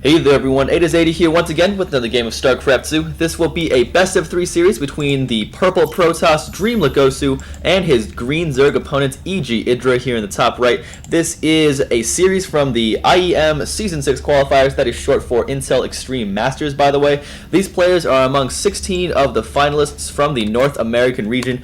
Hey there everyone, IDrA here once again with another game of StarCraft 2. This will be a best of 3 series between the purple Protoss Dream Legosu and his green Zerg opponent EG IdrA here in the top right. This is a series from the IEM Season 6 qualifiers, that is short for Intel Extreme Masters by the way. These players are among 16 of the finalists from the North American region,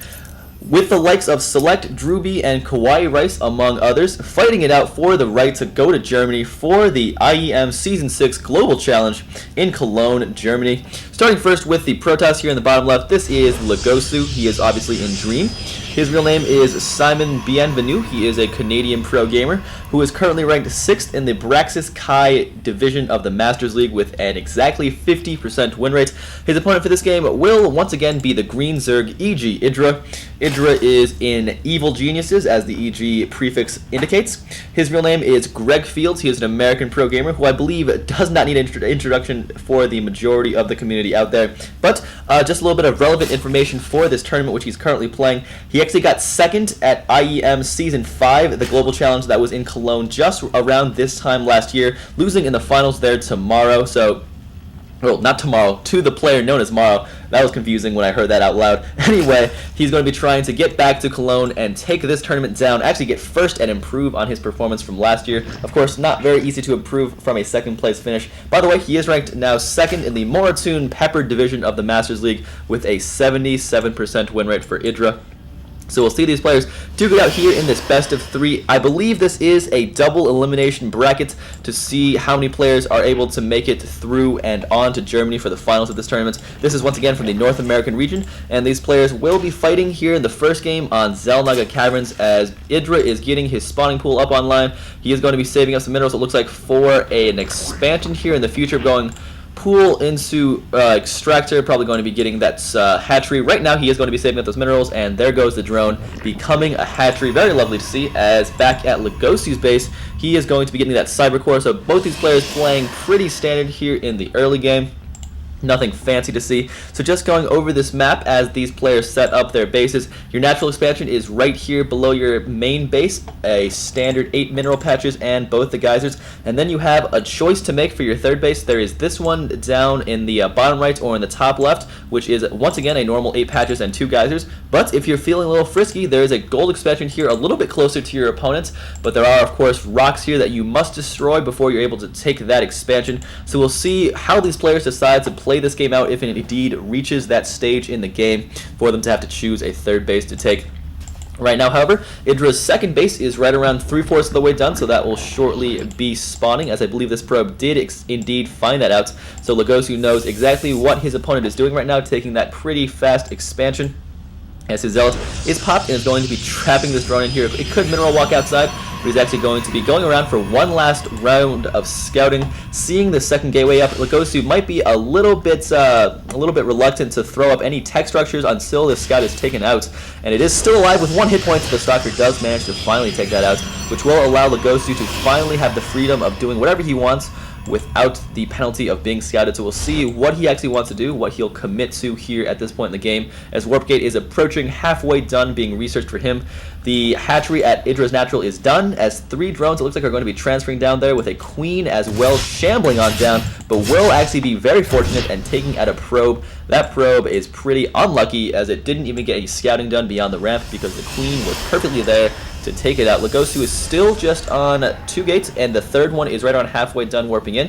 with the likes of Select, Drewby, and Kawhi Rice, among others, fighting it out for the right to go to Germany for the IEM Season 6 Global Challenge in Cologne, Germany. Starting first with the Protoss here in the bottom left, this is Legosu. He is obviously in Dream. His real name is Simon Bienvenu. He is a Canadian pro gamer who is currently ranked 6th in the Braxis Kai division of the Masters League with an exactly 50% win rate. His opponent for this game will once again be the green Zerg EG IdrA. IdrA is in Evil Geniuses, as the EG prefix indicates. His real name is Greg Fields. He is an American pro gamer who I believe does not need an introduction for the majority of the community out there. But just a little bit of relevant information for this tournament, which he's currently playing. He actually got second at IEM Season 5, the Global Challenge that was in Cologne just around this time last year, losing in the finals there to Morrow. So, well, not tomorrow, to the player known as Morrow. That was confusing when I heard that out loud. Anyway, he's going to be trying to get back to Cologne and take this tournament down, actually get first and improve on his performance from last year. Of course, not very easy to improve from a second place finish. By the way, he is ranked now second in the Moratun Peppered division of the Masters League with a 77% win rate for IdrA. So we'll see these players duke it out here in this best of 3. I believe this is a double elimination bracket to see how many players are able to make it through and on to Germany for the finals of this tournament. This is once again from the North American region, and these players will be fighting here in the first game on Zelnaga Caverns as IdrA is getting his spawning pool up online. He is going to be saving up some minerals, it looks like, for an expansion here in the future, going pool into extractor, probably going to be getting that hatchery. Right now he is going to be saving up those minerals, and there goes the drone becoming a hatchery. Very lovely to see, as back at Legosu's base he is going to be getting that cyber core. So both these players playing pretty standard here in the early game. Nothing fancy to see. So just going over this map as these players set up their bases. Your natural expansion is right here below your main base, a standard 8 mineral patches and both the geysers. And then you have a choice to make for your third base. There is this one down in the bottom right or in the top left, which is once again a normal 8 patches and 2 geysers. But if you're feeling a little frisky, there is a gold expansion here a little bit closer to your opponents. But there are of course rocks here that you must destroy before you're able to take that expansion. So we'll see how these players decide to play this game out if it indeed reaches that stage in the game for them to have to choose a third base to take. Right now, however, IdrA's second base is right around 3/4 of the way done, so that will shortly be spawning, as I believe this probe did indeed find that out. So Legosu knows exactly what his opponent is doing right now, taking that pretty fast expansion, as his Zealot is popped and is going to be trapping this drone in here. It could mineral walk outside, but he's actually going to be going around for one last round of scouting, seeing the second gateway up. Legosu might be a little bit reluctant to throw up any tech structures until the scout is taken out, and it is still alive with 1 hit point. The stalker does manage to finally take that out, which will allow Legosu to finally have the freedom of doing whatever he wants without the penalty of being scouted. So we'll see what he actually wants to do, what he'll commit to here at this point in the game, as Warp Gate is approaching halfway done being researched for him. The hatchery at IdrA's Natural is done, as 3 drones, it looks like, are going to be transferring down there, with a queen as well shambling on down, but will actually be very fortunate and taking out a probe. That probe is pretty unlucky, as it didn't even get any scouting done beyond the ramp because the queen was perfectly there to take it out. Legosu is still just on 2 gates, and the third one is right around halfway done warping in.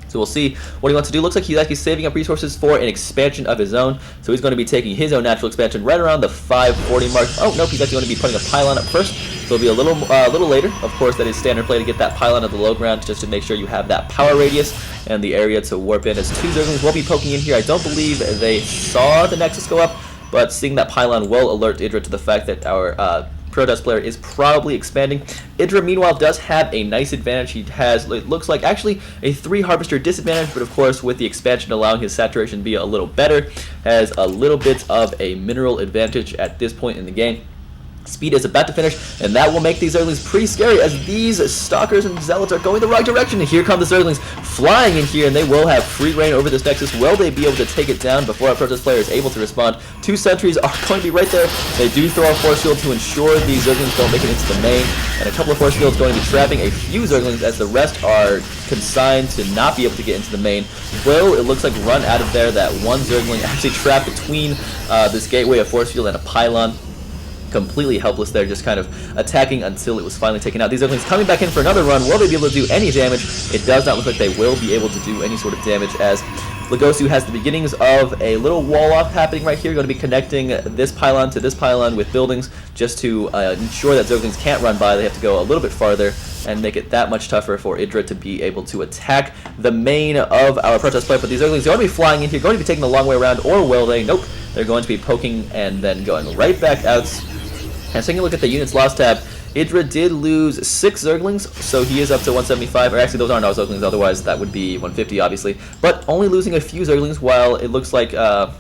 So we'll see what he wants to do. Looks like he's actually saving up resources for an expansion of his own. So he's going to be taking his own natural expansion right around the 540 mark. Oh, nope, he's actually going to be putting a pylon up first. So it'll be a little later. Of course, that is standard play to get that pylon at the low ground, just to make sure you have that power radius and the area to warp in, as 2 Zerglings will be poking in here. I don't believe they saw the Nexus go up, but seeing that pylon will alert IdrA to the fact that our Protoss player is probably expanding. IdrA, meanwhile, does have a nice advantage. He has, it looks like, actually a 3 Harvester disadvantage, but of course with the expansion allowing his saturation to be a little better, has a little bit of a mineral advantage at this point in the game. Speed is about to finish, and that will make these Zerglings pretty scary as these Stalkers and Zealots are going the wrong direction. And here come the Zerglings flying in here, and they will have free reign over this Nexus. Will they be able to take it down before our Protest player is able to respond? 2 sentries are going to be right there. They do throw a force field to ensure these Zerglings don't make it into the main, and a couple of force fields going to be trapping a few Zerglings as the rest are consigned to not be able to get into the main. Will, it looks like, run out of there. That one Zergling actually trapped between this gateway of force field and a pylon. Completely helpless there, just kind of attacking until it was finally taken out. These Zerglings coming back in for another run. Will they be able to do any damage? It does not look like they will be able to do any sort of damage, as Legosu has the beginnings of a little wall-off happening right here, going to be connecting this pylon to this pylon with buildings just to ensure that Zerglings can't run by. They have to go a little bit farther and make it that much tougher for IdrA to be able to attack the main of our Protest player. But these Zerglings are going to be flying in here, going to be taking the long way around, or will they? Nope. They're going to be poking and then going right back out. And taking a look at the units lost tab, IdrA did lose 6 Zerglings, so he is up to 175, or actually those aren't all Zerglings, otherwise that would be 150 obviously, but only losing a few Zerglings, while it looks like our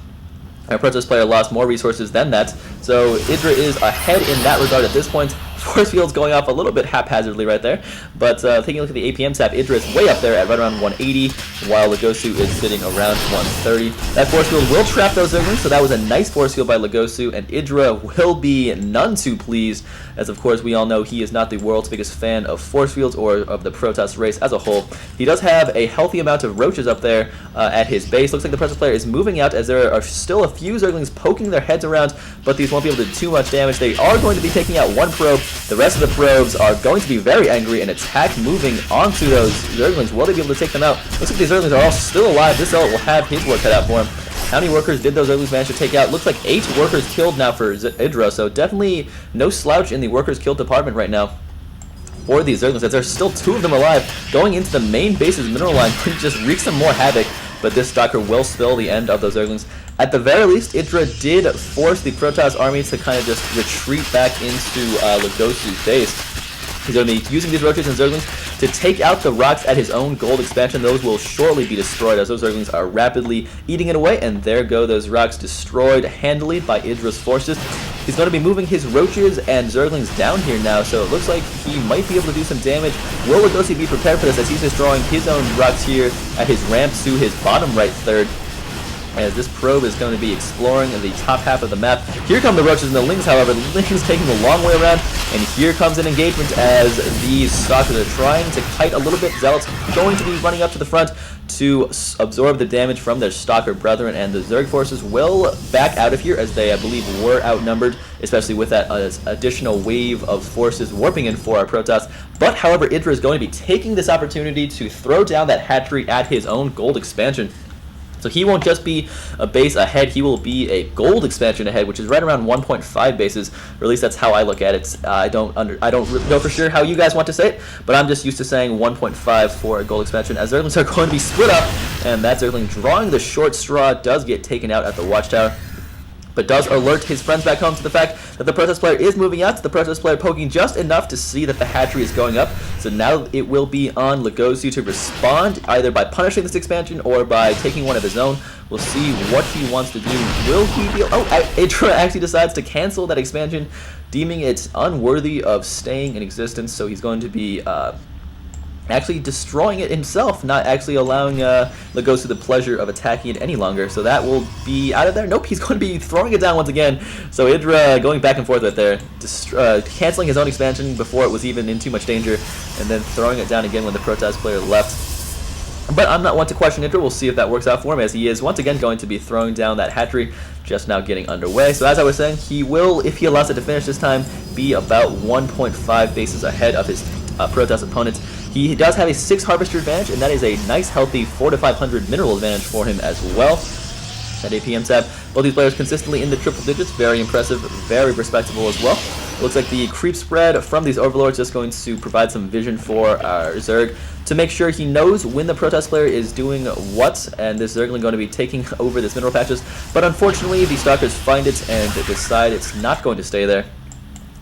Protest player lost more resources than that, so IdrA is ahead in that regard at this point. Force field's going off a little bit haphazardly right there, but taking a look at the APM tab, IdrA is way up there at right around 180, while Legosu is sitting around 130. That force field will trap those Zerglings, so that was a nice force field by Legosu, and IdrA will be none too pleased, as of course we all know he is not the world's biggest fan of force fields or of the Protoss race as a whole. He does have a healthy amount of roaches up there at his base. Looks like the Protoss player is moving out as there are still a few Zerglings poking their heads around, but these won't be able to do too much damage. They are going to be taking out one probe. The rest of the probes are going to be very angry and attack moving onto those Zerglings. Will they be able to take them out? Looks like these Zerglings are all still alive. This Zealot will have his work cut out for him. How many workers did those Zerglings manage to take out? Looks like 8 workers killed now for IdrA, so definitely no slouch in the workers killed department right now for these Zerglings, as there's still 2 of them alive. Going into the main base's mineral line could just wreak some more havoc, but this Stalker will spill the end of those Zerglings. At the very least, IdrA did force the Protoss army to kind of just retreat back into Legosu's base. He's going to be using these roaches and Zerglings to take out the rocks at his own gold expansion. Those will shortly be destroyed as those Zerglings are rapidly eating it away, and there go those rocks, destroyed handily by IdrA's forces. He's going to be moving his roaches and Zerglings down here now, so it looks like he might be able to do some damage. Will Legosu be prepared for this, as he's destroying his own rocks here at his ramps to his bottom right third, as this probe is going to be exploring the top half of the map. Here come the roaches and the lings, however. The lings taking the long way around, and here comes an engagement as these Stalkers are trying to kite a little bit. Zealots going to be running up to the front to absorb the damage from their Stalker brethren, and the Zerg forces will back out of here, as they, I believe, were outnumbered, especially with that additional wave of forces warping in for our Protoss. But, however, IdrA is going to be taking this opportunity to throw down that hatchery at his own gold expansion. So he won't just be a base ahead, he will be a gold expansion ahead, which is right around 1.5 bases, or at least that's how I look at it. I don't know for sure how you guys want to say it, but I'm just used to saying 1.5 for a gold expansion, as Zerglings are going to be split up, and that Zergling drawing the short straw does get taken out at the watchtower, but does alert his friends back home to the fact that the Protoss player is moving out. The Protoss player poking just enough to see that the hatchery is going up. So now it will be on Legosu to respond, either by punishing this expansion or by taking one of his own. We'll see what he wants to do. Will he be... Oh, IdrA actually decides to cancel that expansion, deeming it unworthy of staying in existence. So he's going to be... actually destroying it himself, not actually allowing Legosu the pleasure of attacking it any longer. So that will be out of there. Nope, he's going to be throwing it down once again. So IdrA going back and forth right there, canceling his own expansion before it was even in too much danger, and then throwing it down again when the Protoss player left. But I'm not one to question IdrA. We'll see if that works out for him, as he is once again going to be throwing down that hatchery, just now getting underway. So as I was saying, he will, if he allows it to finish this time, be about 1.5 bases ahead of his Protoss opponents. He does have a 6 harvester advantage, and that is a nice healthy 400 to 500 mineral advantage for him as well. That APM tab, both these players consistently in the triple digits, very impressive, very respectable as well. Looks like the creep spread from these overlords is going to provide some vision for our Zerg to make sure he knows when the Protoss player is doing what, and this Zergling going to be taking over this mineral patches. But unfortunately, the Stalkers find it and decide it's not going to stay there.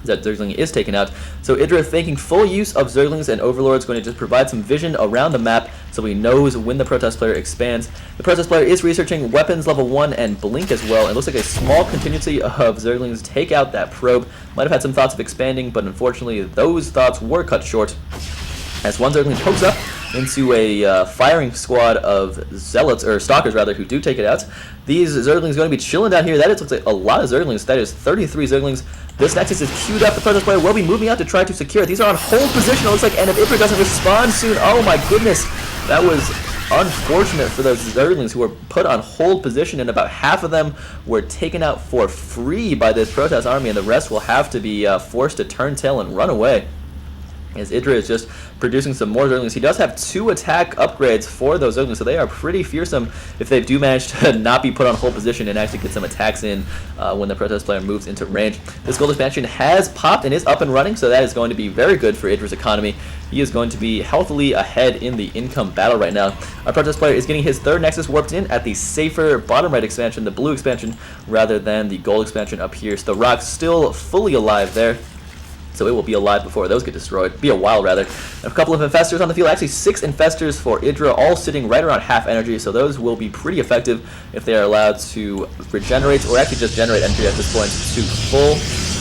that Zergling is taken out. So IdrA making full use of Zerglings and Overlords, going to just provide some vision around the map so he knows when the Protoss player expands. The Protoss player is researching weapons level 1 and Blink as well. It looks like a small contingency of Zerglings take out that probe. Might have had some thoughts of expanding, but unfortunately those thoughts were cut short, as one Zergling pokes up into a firing squad of Zealots, or Stalkers rather, who do take it out. These Zerglings going to be chilling down here. That looks like a lot of Zerglings. That is 33 Zerglings. This Nexus is queued up. The Protoss player will be moving out to try to secure it. These are on hold position, it looks like, and if IdrA doesn't respond soon, oh my goodness, that was unfortunate for those Zerglings who were put on hold position, and about half of them were taken out for free by this Protoss army, and the rest will have to be forced to turn tail and run away, as IdrA is just producing some more Zerglings. He does have 2 attack upgrades for those Zerglings, so they are pretty fearsome if they do manage to not be put on hold position and actually get some attacks in when the Protoss player moves into range. This gold expansion has popped and is up and running, so that is going to be very good for IdrA's economy. He is going to be healthily ahead in the income battle right now. Our Protoss player is getting his 3rd Nexus warped in at the safer bottom right expansion, the blue expansion, rather than the gold expansion up here. So the Rock's still fully alive there, so it will be alive before those get destroyed. Be a while, rather. And a couple of Infestors on the field. Actually, 6 Infestors for IdrA, all sitting right around half energy, so those will be pretty effective if they are allowed to regenerate, or actually just generate energy at this point to full.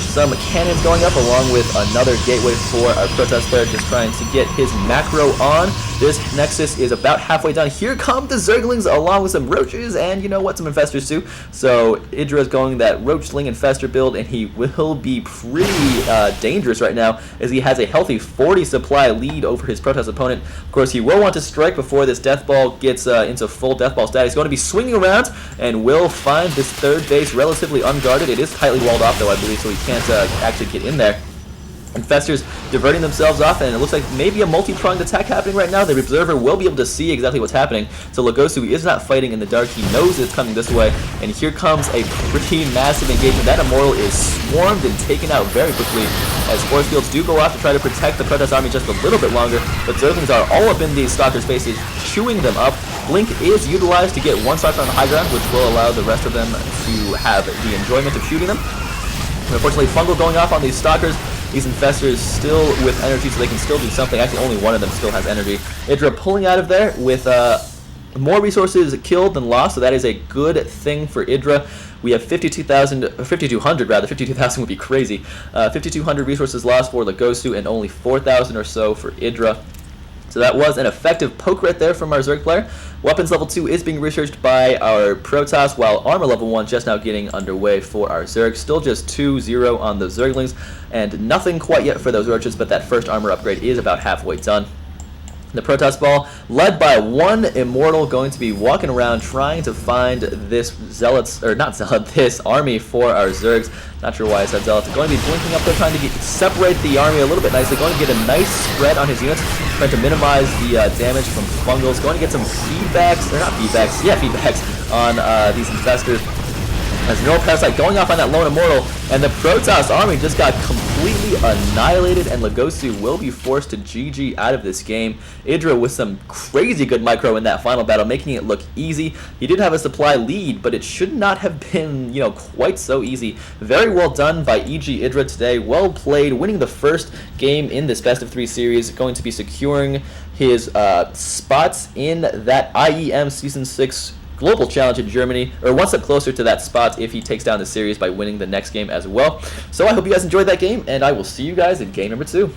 Some cannons going up, along with another gateway for our Protoss player, just trying to get his macro on. This Nexus is about halfway done. Here come the Zerglings, along with some Roaches, and you know what, some Infestors too. So IdrA is going that Roachling Infestor build, and he will be pretty dangerous right now, as he has a healthy 40 supply lead over his Protoss opponent. Of course, he will want to strike before this Death Ball gets into full Death Ball status. He's going to be swinging around, and will find this 3rd base relatively unguarded. It is tightly walled off, though, I believe, so he can't actually get in there. Infestors diverting themselves off, and it looks like maybe a multi-pronged attack happening right now. The Observer will be able to see exactly what's happening. So Legosu is not fighting in the dark. He knows it's coming this way, and here comes a pretty massive engagement. That Immortal is swarmed and taken out very quickly, as force fields do go off to try to protect the Protoss army just a little bit longer, but Zerglings are all up in these Stalkers' faces, chewing them up. Blink is utilized to get 1 Stalker on the high ground, which will allow the rest of them to have the enjoyment of shooting them. And unfortunately, Fungal going off on these Stalkers. These Infestors still with energy, so they can still do something. Actually, only one of them still has energy. IdrA pulling out of there with more resources killed than lost, so that is a good thing for IdrA. We have 5,200 rather. 52,000 would be crazy. 5,200 resources lost for Legosu, and only 4,000 or so for IdrA. So that was an effective poke right there from our Zerg player. Weapons level 2 is being researched by our Protoss, while armor level 1 just now getting underway for our Zerg. Still just 2-0 on the Zerglings, and nothing quite yet for those Roaches, but that first armor upgrade is about halfway done. The Protoss ball, led by 1 Immortal, going to be walking around trying to find this Zealots, or not Zealot, this army for our Zergs. Not sure why I said Zealots. Going to be blinking up there, trying to separate the army a little bit nicely. Going to get a nice spread on his units, trying to minimize the damage from Fungals. Going to get some feedbacks, or not feedbacks, yeah, feedbacks on these Infestors. As Neural Parasite going off on that lone Immortal, and the Protoss army just got completely annihilated, and Legosu will be forced to GG out of this game. IdrA with some crazy good micro in that final battle, making it look easy. He did have a supply lead, but it should not have been, you know, quite so easy. Very well done by EG IdrA today. Well played, winning the first game in this best of 3 series, going to be securing his spots in that IEM Season 6 Global Challenge in Germany, or one step closer to that spot if he takes down the series by winning the next game as well. So I hope you guys enjoyed that game, and I will see you guys in game number 2.